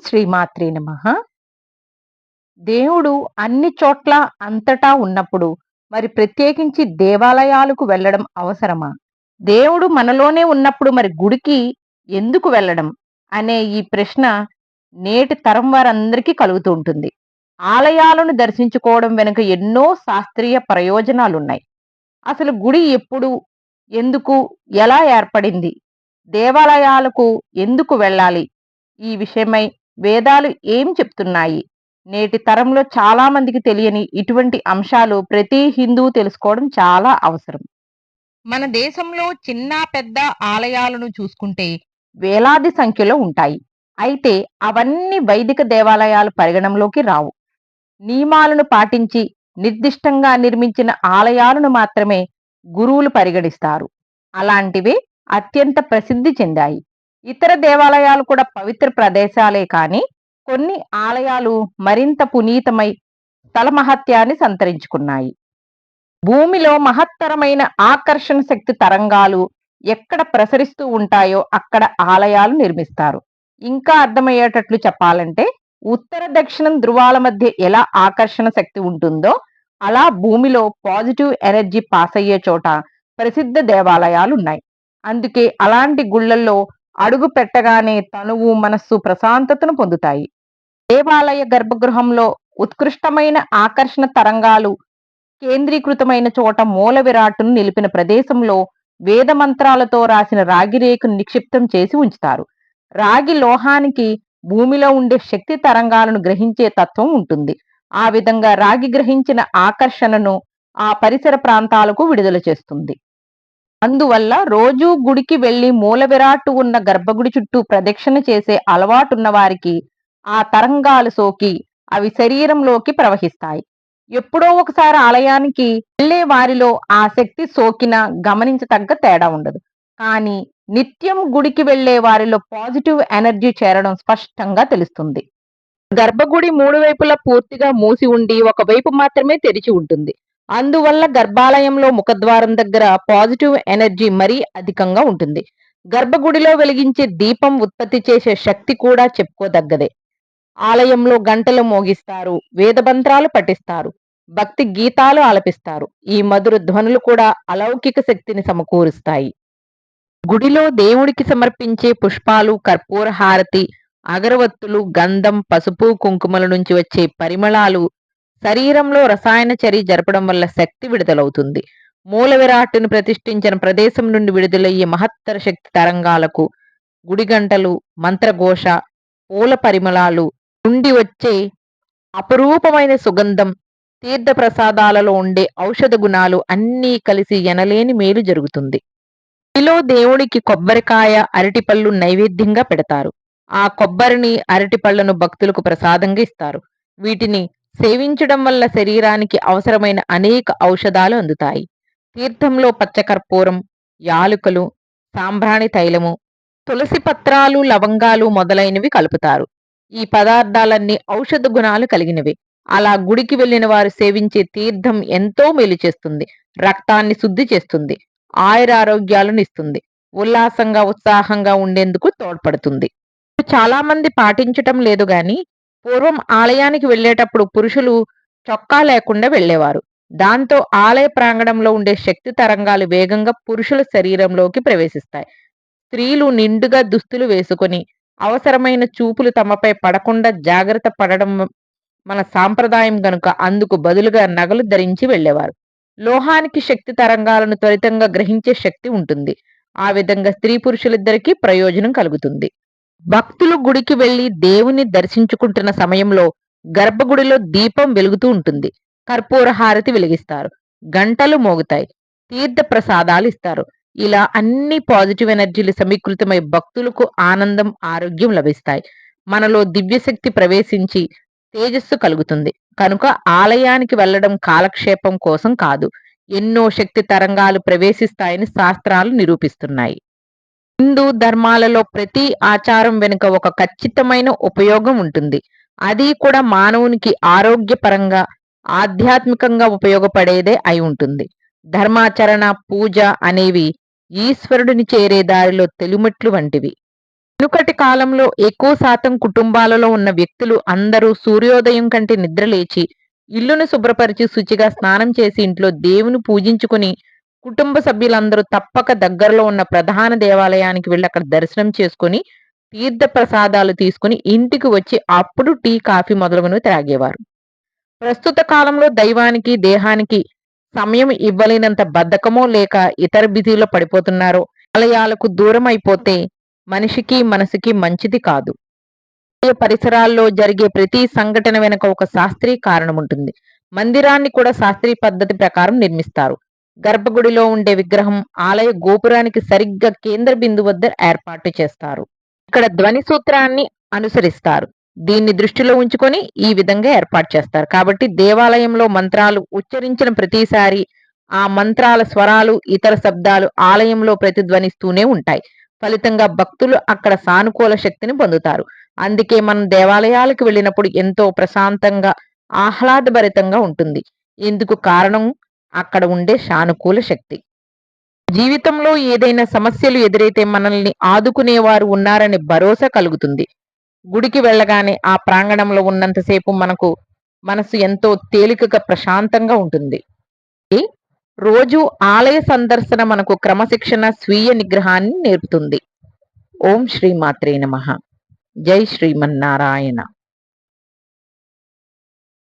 శ్రీమాత్రే నమః. దేవుడు అన్ని చోట్ల అంతటా ఉన్నప్పుడు మరి ప్రత్యేకించి దేవాలయాలకు వెళ్ళడం అవసరమా? దేవుడు మనలోనే ఉన్నప్పుడు మరి గుడికి ఎందుకు వెళ్ళడం? అనే ఈ ప్రశ్న నేటి తరం వారందరికీ కలుగుతూ ఉంటుంది. ఆలయాలను దర్శించుకోవడం వెనుక ఎన్నో శాస్త్రీయ ప్రయోజనాలున్నాయి. అసలు గుడి ఎప్పుడు, ఎందుకు, ఎలా ఏర్పడింది? దేవాలయాలకు ఎందుకు వెళ్ళాలి? ఈ విషయమై వేదాలు ఏం చెప్తున్నాయి? నేటి తరంలో చాలా మందికి తెలియని ఇటువంటి అంశాలు ప్రతి హిందువు తెలుసుకోవడం చాలా అవసరం. మన దేశంలో చిన్న పెద్ద ఆలయాలను చూసుకుంటే వేలాది సంఖ్యలో ఉంటాయి. అయితే అవన్నీ వైదిక దేవాలయాలు పరిగణంలోకి రావు. నియమాలను పాటించి నిర్దిష్టంగా నిర్మించిన ఆలయాలను మాత్రమే గురువులు పరిగణిస్తారు. అలాంటివే అత్యంత ప్రసిద్ధి చెందాయి. ఇతర దేవాలయాలు కూడా పవిత్ర ప్రదేశాలే కానీ కొన్ని ఆలయాలు మరింత పునీతమై స్థల మహత్యాన్ని సంతరించుకున్నాయి. భూమిలో మహత్తరమైన ఆకర్షణ శక్తి తరంగాలు ఎక్కడ ప్రసరిస్తూ ఉంటాయో అక్కడ ఆలయాలు నిర్మిస్తారు. ఇంకా అర్థమయ్యేటట్లు చెప్పాలంటే ఉత్తర దక్షిణం ధృవాల మధ్య ఎలా ఆకర్షణ శక్తి ఉంటుందో అలా భూమిలో పాజిటివ్ ఎనర్జీ పాస్ అయ్యే చోట ప్రసిద్ధ దేవాలయాలు ఉన్నాయి. అందుకే అలాంటి గుళ్ళల్లో అడుగు పెట్టగానే తనువు మనస్సు ప్రశాంతతను పొందుతాయి. దేవాలయ గర్భగృహంలో ఉత్కృష్టమైన ఆకర్షణ తరంగాలు కేంద్రీకృతమైన చోట మూల విరాట్టును నిలిపిన ప్రదేశంలో వేద మంత్రాలతో రాసిన రాగి రేకును నిక్షిప్తం చేసి ఉంచుతారు. రాగి లోహానికి భూమిలో ఉండే శక్తి తరంగాలను గ్రహించే తత్వం ఉంటుంది. ఆ విధంగా రాగి గ్రహించిన ఆకర్షణను ఆ పరిసర ప్రాంతాలకు విడుదల చేస్తుంది. అందువల్ల రోజూ గుడికి వెళ్లి మూల విరాట్టు ఉన్న గర్భగుడి చుట్టూ ప్రదక్షిణ చేసే అలవాటున్న వారికి ఆ తరంగాలు సోకి అవి శరీరంలోకి ప్రవహిస్తాయి. ఎప్పుడో ఒకసారి ఆలయానికి వెళ్లే వారిలో ఆ శక్తి సోకినా గమనించతగ్గ తేడా ఉండదు. కానీ నిత్యం గుడికి వెళ్లే వారిలో పాజిటివ్ ఎనర్జీ చేరడం స్పష్టంగా తెలుస్తుంది. గర్భగుడి మూడు వైపులా పూర్తిగా మూసి ఉండి ఒకవైపు మాత్రమే తెరిచి ఉంటుంది. అందువల్ల గర్భాలయంలో ముఖద్వారం దగ్గర పాజిటివ్ ఎనర్జీ మరీ అధికంగా ఉంటుంది. గర్భగుడిలో వెలిగించే దీపం ఉత్పత్తి చేసే శక్తి కూడా చెప్పుకోదగ్గదే. ఆలయంలో గంటలు మోగిస్తారు, వేదమంత్రాలు పఠిస్తారు, భక్తి గీతాలు ఆలపిస్తారు. ఈ మధుర ధ్వనులు కూడా అలౌకిక శక్తిని సమకూరుస్తాయి. గుడిలో దేవుడికి సమర్పించే పుష్పాలు, కర్పూర హారతి, అగరవత్తులు, గంధం, పసుపు, కుంకుమల నుంచి వచ్చే పరిమళాలు శరీరంలో రసాయన చర్య జరపడం వల్ల శక్తి విడుదలవుతుంది. మూల విరాట్టును ప్రతిష్ఠించిన ప్రదేశం నుండి విడుదలయ్యే మహత్తర శక్తి తరంగాలకు గుడి గంటలు, మంత్రఘోష, పూల పరిమళాలు నుండి వచ్చే అపురూపమైన సుగంధం, తీర్థ ప్రసాదాలలో ఉండే ఔషధ గుణాలు అన్నీ కలిసి ఎనలేని మేలు జరుగుతుంది. గుడిలో దేవుడికి కొబ్బరికాయ, అరటిపళ్ళు నైవేద్యంగా పెడతారు. ఆ కొబ్బరిని, అరటిపళ్లను భక్తులకు ప్రసాదంగా ఇస్తారు. వీటిని సేవించడం వల్ల శరీరానికి అవసరమైన అనేక ఔషధాలు అందుతాయి. తీర్థంలో పచ్చకర్పూరం, యాలుకలు, సాంబ్రాణి తైలము, తులసి పత్రాలు, లవంగాలు మొదలైనవి కలుపుతారు. ఈ పదార్థాలన్నీ ఔషధ గుణాలు కలిగినవి. అలా గుడికి వెళ్లిన వారు సేవించే తీర్థం ఎంతో మేలు చేస్తుంది. రక్తాన్ని శుద్ధి చేస్తుంది, ఆయురారోగ్యాలను ఇస్తుంది, ఉల్లాసంగా ఉత్సాహంగా ఉండేందుకు తోడ్పడుతుంది. చాలా మంది పాటించటం లేదు గాని పూర్వం ఆలయానికి వెళ్ళేటప్పుడు పురుషులు చొక్కా లేకుండా వెళ్ళేవారు. దాంతో ఆలయ ప్రాంగణంలో ఉండే శక్తి తరంగాలు వేగంగా పురుషుల శరీరంలోకి ప్రవేశిస్తాయి. స్త్రీలు నిండుగా దుస్తులు వేసుకొని అవసరమైన చూపులు తమపై పడకుండా జాగ్రత్త పడడం మన సాంప్రదాయం గనుక అందుకు బదులుగా నగలు ధరించి వెళ్ళేవారు. లోహానికి శక్తి తరంగాలను త్వరితంగా గ్రహించే శక్తి ఉంటుంది. ఆ విధంగా స్త్రీ పురుషులిద్దరికీ ప్రయోజనం కలుగుతుంది. భక్తులు గుడికి వెళ్లి దేవుని దర్శించుకుంటున్న సమయంలో గర్భగుడిలో దీపం వెలుగుతూ ఉంటుంది. కర్పూర హారతి వెలిగిస్తారు, గంటలు మోగుతాయి, తీర్థ ప్రసాదాలు ఇస్తారు. ఇలా అన్ని పాజిటివ్ ఎనర్జీలు సమీకృతమై భక్తులకు ఆనందం, ఆరోగ్యం లభిస్తాయి. మనలో దివ్యశక్తి ప్రవేశించి తేజస్సు కలుగుతుంది. కనుక ఆలయానికి వెళ్ళడం కాలక్షేపం కోసం కాదు, ఎన్నో శక్తి తరంగాలు ప్రవేశిస్తాయని శాస్త్రాలు నిరూపిస్తున్నాయి. హిందూ ధర్మాలలో ప్రతి ఆచారం వెనుక ఒక ఖచ్చితమైన ఉపయోగం ఉంటుంది. అది కూడా మానవునికి ఆరోగ్యపరంగా, ఆధ్యాత్మికంగా ఉపయోగపడేదే అయి ఉంటుంది. ధర్మాచరణ, పూజ అనేవి ఈశ్వరుడిని చేరే దారిలో తెలుమెట్లు వంటివి. వెనుకటి కాలంలో ఎక్కువ శాతం కుటుంబాలలో ఉన్న వ్యక్తులు అందరూ సూర్యోదయం కంటే నిద్ర లేచి ఇల్లును శుభ్రపరిచి శుచిగా స్నానం చేసి ఇంట్లో దేవుని పూజించుకుని కుటుంబ సభ్యులందరూ తప్పక దగ్గరలో ఉన్న ప్రధాన దేవాలయానికి వెళ్ళి అక్కడ దర్శనం చేసుకుని తీర్థ ప్రసాదాలు తీసుకుని ఇంటికి వచ్చి అప్పుడు టీ కాఫీ మొదలగునవి త్రాగేవారు. ప్రస్తుత కాలంలో దైవానికి దేహానికి సమయం ఇవ్వలేనంత బద్ధకమో లేక ఇతర బిజీలో పడిపోతున్నారో ఆలయాలకు దూరం అయిపోతే మనిషికి మనసుకి మంచిది కాదు. పరిసరాల్లో జరిగే ప్రతి సంఘటన వెనుక ఒక శాస్త్రీయ కారణం ఉంటుంది. మందిరాన్ని కూడా శాస్త్రీయ పద్ధతి ప్రకారం నిర్మిస్తారు. గర్భగుడిలో ఉండే విగ్రహం ఆలయ గోపురానికి సరిగ్గా కేంద్ర బిందు వద్ద ఏర్పాటు చేస్తారు. ఇక్కడ ధ్వని సూత్రాన్ని అనుసరిస్తారు. దీన్ని దృష్టిలో ఉంచుకొని ఈ విధంగా ఏర్పాటు చేస్తారు. కాబట్టి దేవాలయంలో మంత్రాలు ఉచ్చరించిన ప్రతిసారి ఆ మంత్రాల స్వరాలు ఇతర శబ్దాలు ఆలయంలో ప్రతిధ్వనిస్తూనే ఉంటాయి. ఫలితంగా భక్తులు అక్కడ సానుకూల శక్తిని పొందుతారు. అందుకే మనం దేవాలయాలకు వెళ్ళినప్పుడు ఎంతో ప్రశాంతంగా ఆహ్లాదభరితంగా ఉంటుంది. ఇందుకు కారణం అక్కడ ఉండే సానుకూల శక్తి. జీవితంలో ఏదైనా సమస్యలు ఎదురైతే మనల్ని ఆదుకునేవారు ఉన్నారనే భరోసా కలుగుతుంది. గుడికి వెళ్ళగానే ఆ ప్రాంగణంలో ఉన్నంతసేపు మనసు ఎంతో తేలికగా ప్రశాంతంగా ఉంటుంది. రోజు ఆలయ సందర్శన మనకు క్రమశిక్షణ స్వీయ నిగ్రహాన్ని నేర్పుతుంది. ఓం శ్రీ మాత్రే నమః. జై శ్రీమన్నారాయణ.